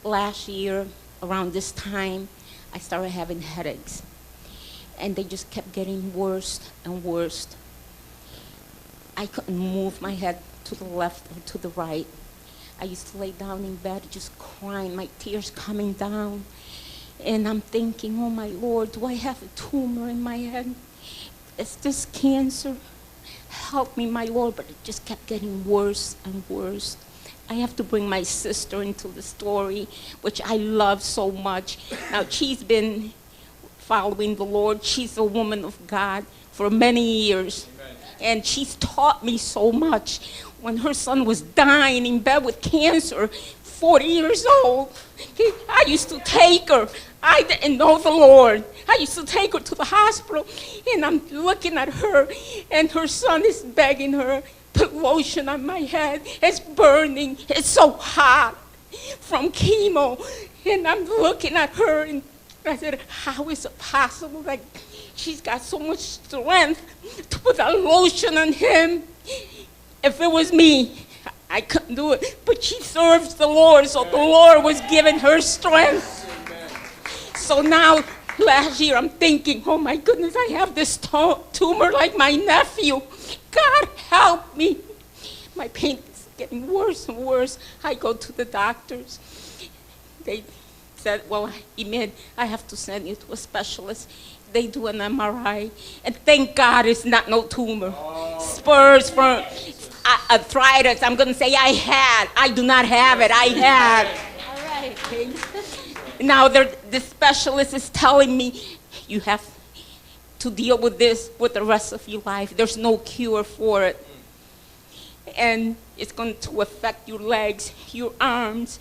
last year, around this time, I started having headaches. And they just kept getting worse and worse. I couldn't move my head to the left or to the right. I used to lay down in bed just crying, my tears coming down. And I'm thinking, oh my Lord, do I have a tumor in my head? Is this cancer? Help me, my Lord. But it just kept getting worse and worse. I have to bring my sister into the story, which I love so much. Now, she's been following the Lord. She's a woman of God for many years. Amen. And she's taught me so much. When her son was dying in bed with cancer, 40 years old, I used to take her. I didn't know the Lord. I used to take her to the hospital, and I'm looking at her, and her son is begging her, put lotion on my head. It's burning. It's so hot from chemo. And I'm looking at her, and I said, how is it possible that she's got so much strength to put that lotion on him? If it was me, I couldn't do it. But she serves the Lord, so the Lord was giving her strength. So now, last year, I'm thinking, oh my goodness, I have this tumor like my nephew. God help me. My pain is getting worse and worse. I go to the doctors. They said, well, Emid, I have to send you to a specialist. They do an MRI. And thank God it's not no tumor. Spurs for arthritis. I'm going to say I had. I do not have it. I had. All right. Okay. Now the specialist is telling me you have to deal with this with the rest of your life. There's no cure for it. And it's going to affect your legs, your arms,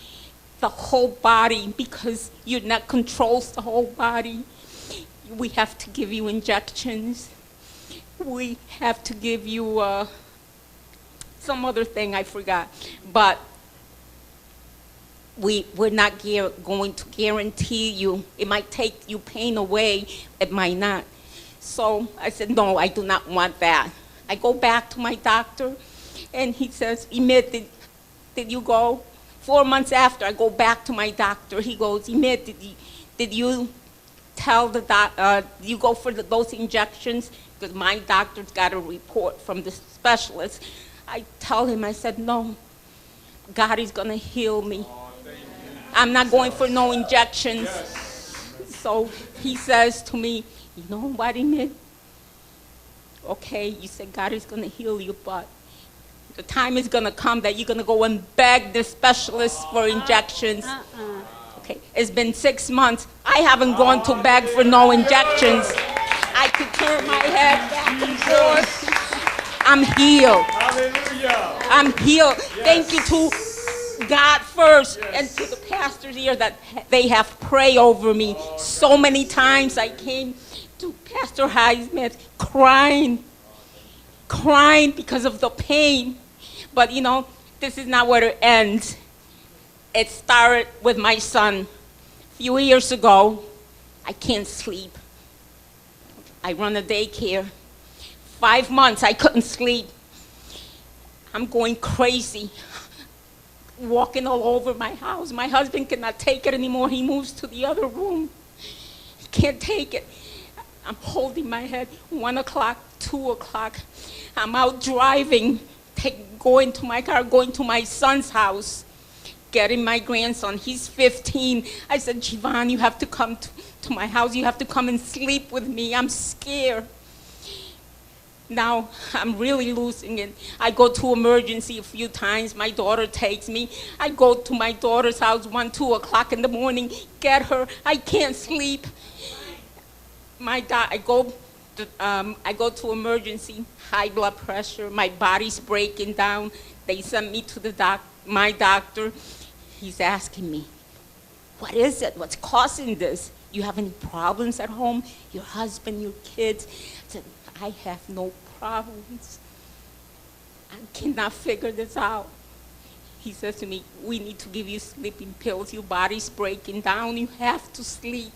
the whole body, because your neck controls the whole body. We have to give you injections. We have to give you some other thing I forgot. But we're not going to guarantee you. It might take your pain away. It might not. So I said, no, I do not want that. I go back to my doctor, and he says, Emid, did you go? 4 months after, I go back to my doctor. He goes, Emid, did you tell the you go for those injections? Because my doctor's got a report from the specialist. I tell him, I said, no, God is going to heal me. I'm not going for no injections. Yes. So he says to me, you know what, Emid? Okay, you said God is going to heal you, but the time is going to come that you're going to go and beg the specialist for injections. Okay, it's been 6 months. I haven't gone to beg for no injections. I could turn my head back and forth. I'm healed. Hallelujah. I'm healed. Yes. Thank you to God first, yes, and to the pastors here that they have prayed over me. So many times I came to Pastor Highsmith crying because of the pain. But you know, this is not where it ends. It started with my son. A few years ago, I can't sleep. I run a daycare. 5 months I couldn't sleep. I'm going crazy. Walking all over my house. My husband cannot take it anymore. He moves to the other room. He can't take it. I'm holding my head. 1 o'clock, 2 o'clock. I'm out driving, going to my car, going to my son's house, getting my grandson. He's 15. I said, Jivan, you have to come to my house. You have to come and sleep with me. I'm scared. Now, I'm really losing it. I go to emergency a few times. My daughter takes me. I go to my daughter's house 1, 2 o'clock in the morning, get her. I can't sleep. I go to emergency, high blood pressure. My body's breaking down. They sent me to my doctor. He's asking me, what is it? What's causing this? You have any problems at home? Your husband, your kids? I said, I have no problems. I cannot figure this out. He says to me, we need to give you sleeping pills. Your body's breaking down. You have to sleep.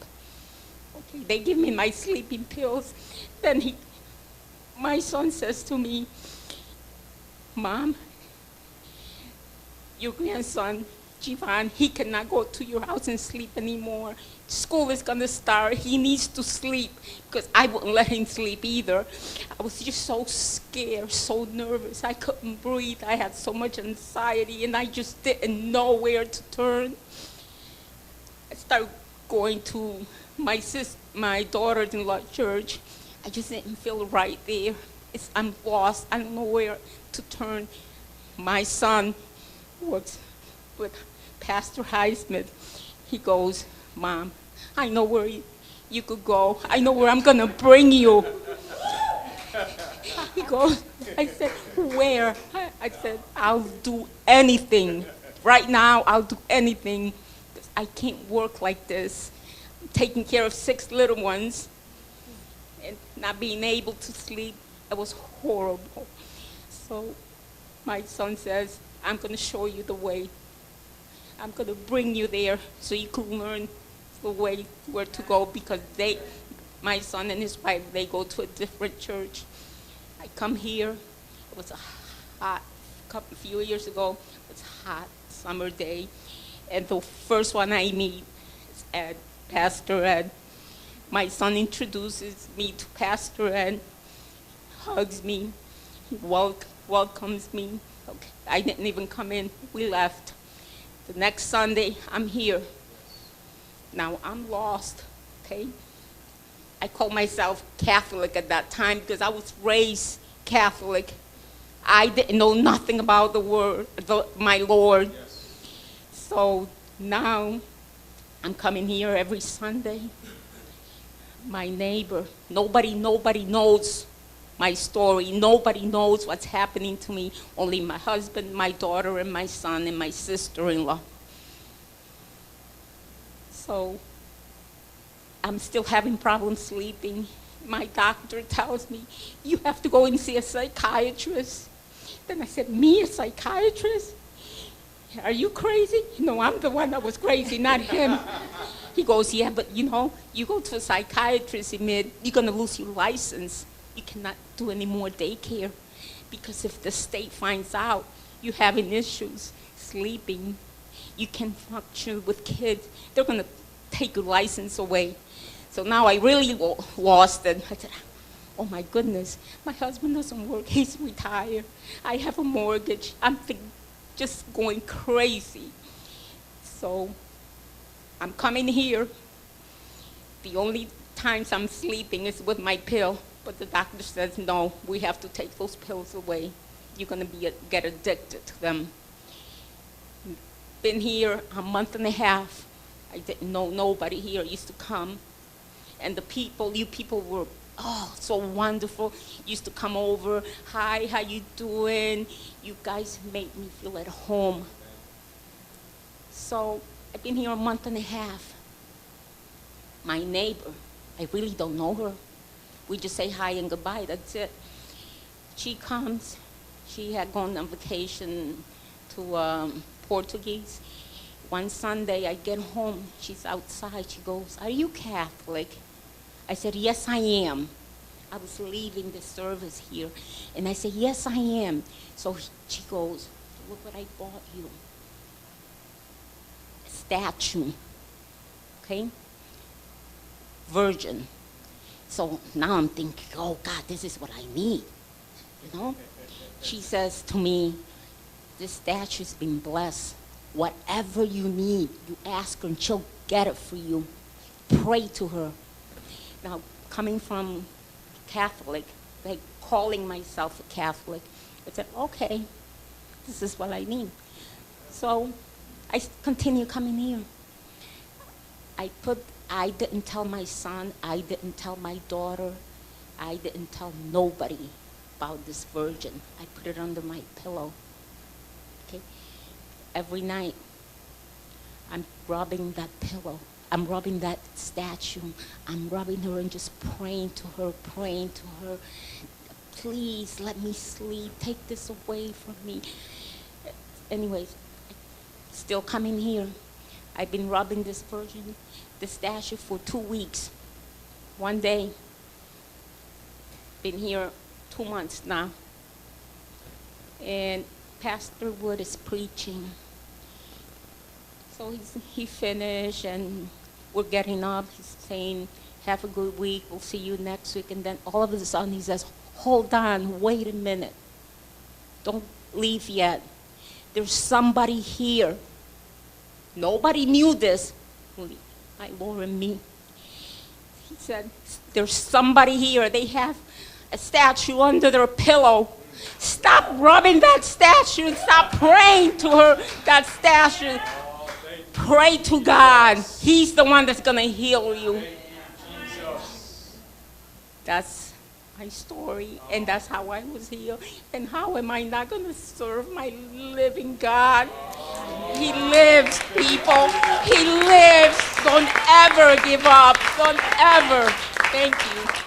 Okay, they give me my sleeping pills. Then my son says to me, Mom, your grandson Jivan, he cannot go to your house and sleep anymore. School is gonna start. He needs to sleep, because I wouldn't let him sleep either. I was just so scared, so nervous. I couldn't breathe. I had so much anxiety, and I just didn't know where to turn. I started going to my daughter-in-law church. I just didn't feel right there. I'm lost. I don't know where to turn. My son works with Pastor Highsmith. He goes, Mom, I know where you could go. I know where I'm going to bring you. He goes, I said, where? I said, I'll do anything. Right now, I'll do anything. I can't work like this. I'm taking care of 6 little ones and not being able to sleep. It was horrible. So my son says, I'm going to show you the way. I'm going to bring you there so you can learn the way where to go, because my son and his wife, they go to a different church. I come here. It was a few years ago. It was a hot summer day. And the first one I meet is Ed, Pastor Ed. My son introduces me to Pastor Ed, hugs me, welcomes me. Okay. I didn't even come in. We left. The next Sunday, I'm here. Now, I'm lost, okay? I call myself Catholic at that time because I was raised Catholic. I didn't know nothing about the word, my Lord. Yes. So now, I'm coming here every Sunday. My neighbor, nobody knows my story. Nobody knows what's happening to me. Only my husband, my daughter, and my son, and my sister-in-law. So I'm still having problems sleeping. My doctor tells me, you have to go and see a psychiatrist. Then I said, me, a psychiatrist? Are you crazy? No, I'm the one that was crazy, not him. He goes, yeah, but you go to a psychiatrist, Emid, you're going to lose your license. You cannot do any more daycare, because if the state finds out you're having issues sleeping, you can function with kids, they're going to take your license away. So now I really lost it. I said, oh my goodness, my husband doesn't work, he's retired. I have a mortgage. I'm just going crazy. So I'm coming here. The only times I'm sleeping is with my pill. But the doctor says, no, we have to take those pills away. You're going to get addicted to them. Been here a month and a half. I didn't know nobody here used to come. And you people were, so wonderful. Used to come over. Hi, how you doing? You guys made me feel at home. So I've been here a month and a half. My neighbor, I really don't know her. We just say hi and goodbye, that's it. She comes. She had gone on vacation to Portuguese. One Sunday, I get home. She's outside. She goes, are you Catholic? I said, yes, I am. I was leaving the service here. And I said, yes, I am. So she goes, look what I bought you. A statue, okay? Virgin. So now I'm thinking, oh God, this is what I need, She says to me, this statue's been blessed. Whatever you need, you ask her and she'll get it for you. Pray to her. Now, coming from Catholic, like calling myself a Catholic, I said, okay, this is what I need. So I continue coming here. I didn't tell my son, I didn't tell my daughter, I didn't tell nobody about this virgin. I put it under my pillow, okay? Every night, I'm rubbing that pillow. I'm rubbing that statue. I'm rubbing her and just praying to her. Please let me sleep. Take this away from me. Anyways, still coming here. I've been rubbing this virgin, the statue, for 2 weeks. One day, been here 2 months now, and Pastor Wood is preaching. So he finished, and we're getting up. He's saying, have a good week. We'll see you next week. And then all of a sudden he says, hold on, wait a minute. Don't leave yet. There's somebody here. Nobody knew this, only my Lord and me. He said, there's somebody here. They have a statue under their pillow. Stop rubbing that statue and stop praying to her, that statue. Pray to God. He's the one that's going to heal you. That's my story, and that's how I was healed. And how am I not going to serve my living God? He lives, people. He lives. Don't ever give up. Don't ever. Thank you.